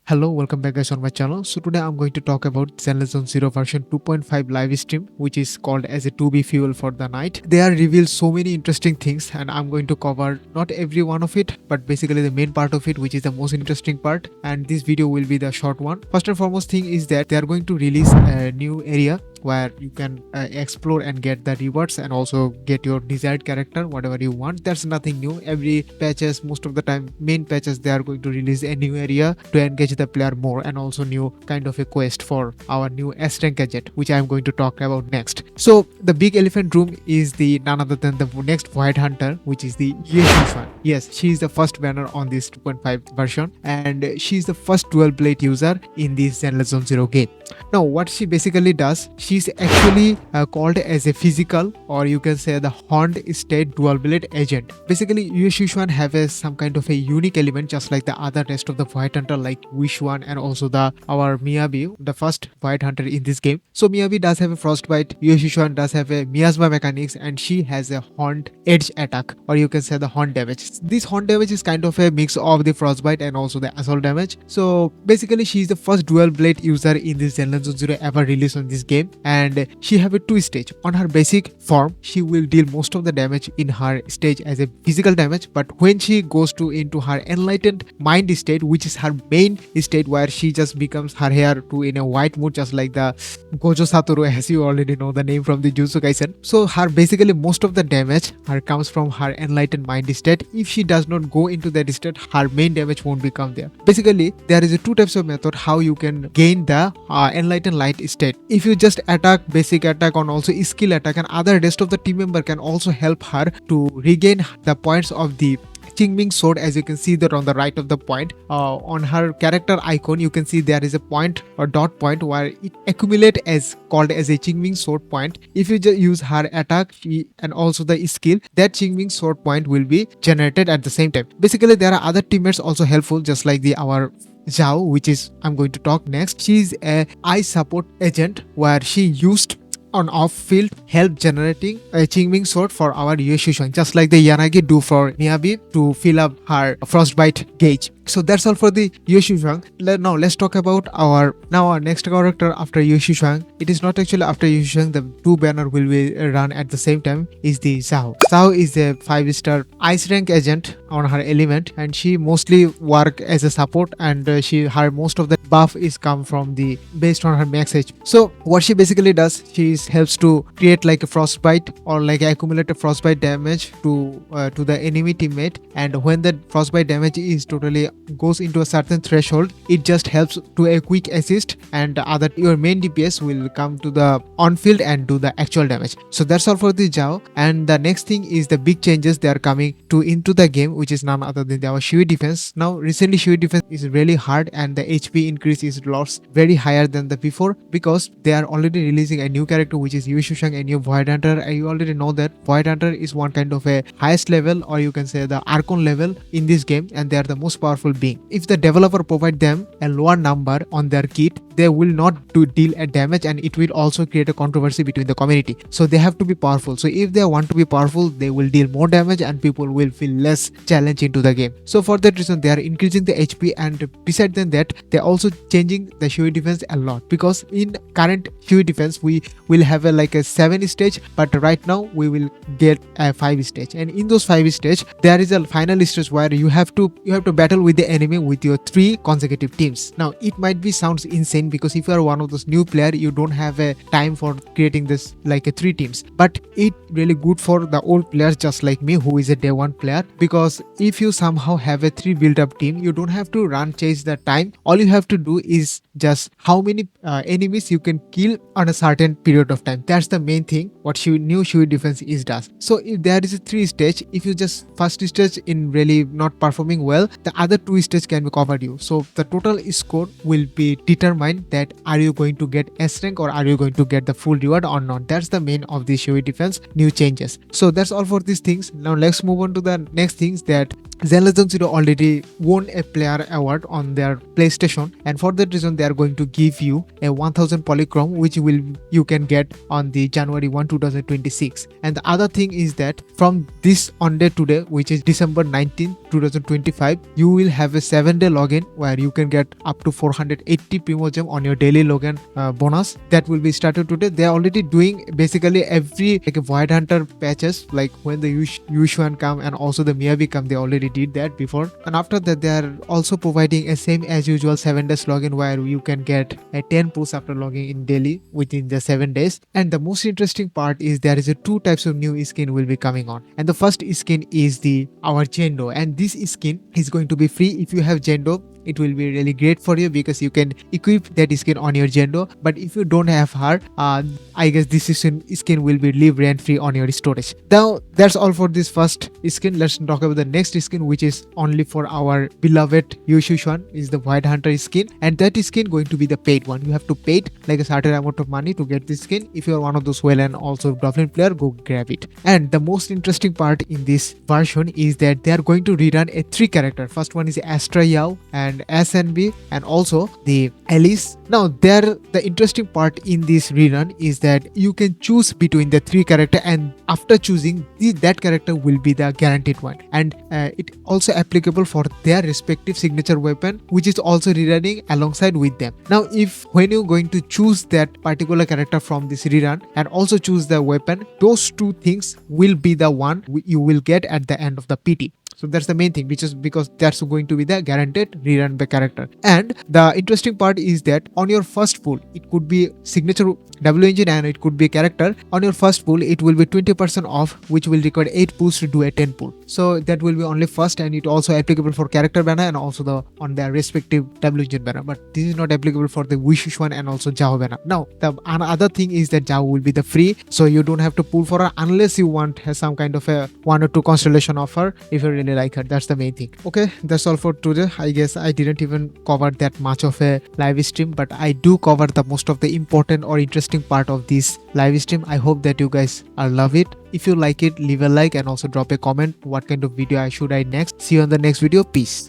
Hello, welcome back guys on my channel. So today I'm going to talk about Zenless Zone 0 version 2.5 Livestream, which is called as a 2B fuel for the night. They are revealed so many interesting things and I'm going to cover not every one of it, but basically the main part of it, which is the most interesting part. And this video will be the short one. First and foremost thing is that they are going to release a new area where you can explore and get the rewards and also get your desired character whatever you want. That's nothing new. Every patches, most of the time main patches, they are going to release a new area to engage the player more, and also new kind of a quest for our new S rank gadget, which I am going to talk about next. So the big elephant room is the none other than the next White Hunter, which is the Yeshishan. Yes, she is the first banner on this 2.5 version, and she is the first dual blade user in this Zenless Zone 0 game. Now what she basically does, she's actually called as a physical, or you can say the horned state dual blade agent. Basically Yushishuan have some kind of a unique element just like the other rest of the White Hunter, like Wishwan and also our Miyabi, the first White Hunter in this game. So Miyabi does have a frostbite, Yushishuan does have a miasma mechanics, and she has a horned edge attack, or you can say the horn damage. This horn damage is kind of a mix of the frostbite and also the assault damage. So basically she is the first dual blade user in this Zenless Zone 0 ever released on this game, and she have a two stage. On her basic form she will deal most of the damage in her stage as a physical damage, but when she goes into her enlightened mind state, which is her main state where she just becomes her hair to in a white mood, just like the Gojo Satoru, as you already know the name from the Jujutsu Kaisen. So her basically most of the damage comes from her enlightened mind state. If she does not go into that state, her main damage won't become there. Basically there is a two types of method how you can gain the enlightened light state. If you just attack, basic attack, and also skill attack, and other rest of the team member can also help her to regain the points of the Qingming sword. As you can see that on the right of the point, on her character icon you can see there is a point or dot point where it accumulate as called as a Qingming sword point. If you just use her attack and also the skill, that Qingming sword point will be generated at the same time. Basically there are other teammates also helpful, just like our Zhao, which is I'm going to talk next. She is a eye support agent where she used on off-field help generating a Qingming sword for our Yushishuan, just like the Yanagi do for Miyabi to fill up her frostbite gauge. So that's all for the Yushishuan. Now let's talk about our next character after Yushishuan. It is not actually after Yushishuan, the two banner will be run at the same time, is the Zhao. Zhao is a 5-star ice rank agent on her element, and she mostly work as a support, and her most of the buff is come from the based on her max HP. So what she basically does, she helps to create like a frostbite or like accumulate a frostbite damage to the enemy teammate, and when the frostbite damage is totally goes into a certain threshold, it just helps to a quick assist, and your main DPS will come to the on field and do the actual damage. So that's all for the Zhao. And the next thing is the big changes they are coming to into the game, which is none other than our Shui defense. Now recently Shui defense is really hard, and the HP increase is lots very higher than the before, because they are already releasing a new character which is Yushishuan, a new Void Hunter, and you already know that Void Hunter is one kind of a highest level, or you can say the Archon level in this game, and they are the most powerful being. If the developer provide them a lower number on their kit, they will not deal a damage, and it will also create a controversy between the community. So they have to be powerful. So if they want to be powerful, they will deal more damage and people will feel less challenge into the game. So for that reason they are increasing the HP, and beside than that they are also changing the Shui defense a lot, because in current Shui defense we will have like a 7 stage, but right now we will get a 5 stage, and in those 5 stage there is a final stage where you have to battle with the enemy with your 3 consecutive teams. Now it might be sounds insane, because if you are one of those new player, you don't have a time for creating this like a 3 teams, but it really good for the old players just like me who is a day 1 player, because if you somehow have a 3 build up team, you don't have to run chase the time. All you have to do is just how many enemies you can kill on a certain period of time. That's the main thing what new Shui defense is does. So if there is a 3 stage, if you just first stage in really not performing well, the other 2 stage can be covered you. So the total score will be determined that are you going to get S rank or are you going to get the full reward or not. That's the main of the Shui defense new changes. So that's all for these things. Now let's move on to the next things. That Zenless Zone 0 already won a player award on their PlayStation, and for that reason they are going to give you a 1000 polychrome, which will you can get on the January 1 2026. And the other thing is that from this on day today, which is December 19 2025, you will have a 7-day login where you can get up to 480 Primogem on your daily login bonus. That will be started today. They are already doing basically every like a Void Hunter patches, like when the Yushuan come and also the Miyabi come, they already did that before. And after that, they are also providing a same as usual 7 days login where you can get a 10 pulls after logging in daily within the 7 days. And the most interesting part is there is a 2 types of new skin will be coming on. And the first skin is our Jendo, and this skin is going to be free. If you have Jendo, it will be really great for you because you can equip that skin on your Jendo. But if you don't have her, I guess this skin will be live rent free on your storage. Now that's all for this first skin. Let's talk about the next skin, which is only for our beloved Yushushuan, is the Void Hunter skin, and that skin going to be the paid one. You have to pay it like a certain amount of money to get this skin. If you are one of those well and also Dublin player, go grab it. And the most interesting part in this version is that they are going to rerun a 3 character. First one is Astra Yao and SNB and also the Alice. Now the interesting part in this rerun is that you can choose between the 3 character, and after choosing that character will be the guaranteed one, and it also applicable for their respective signature weapon, which is also rerunning alongside with them. Now if when you're going to choose that particular character from this rerun and also choose the weapon, those 2 things will be the one you will get at the end of the PT. So that's the main thing, which is because that's going to be the guaranteed rerun by character. And the interesting part is that on your first pull, it could be signature W engine and it could be a character. On your first pull, it will be 20% off, which will require 8 pulls to do a 10 pull. So that will be only first, and it also applicable for character banner and also on their respective W engine banner. But this is not applicable for the Wishuan and also Jao banner. Now the another thing is that Jao will be the free, so you don't have to pull for her unless you want some kind of a 1 or 2 constellation offer if you really like her. That's the main thing. Okay, that's all for today. I guess I didn't even cover that much of a live stream, but I do cover the most of the important or interesting part of this live stream. I hope that you guys love it. If you like it, leave a like and also drop a comment what kind of video should I next. See you on the next video. Peace.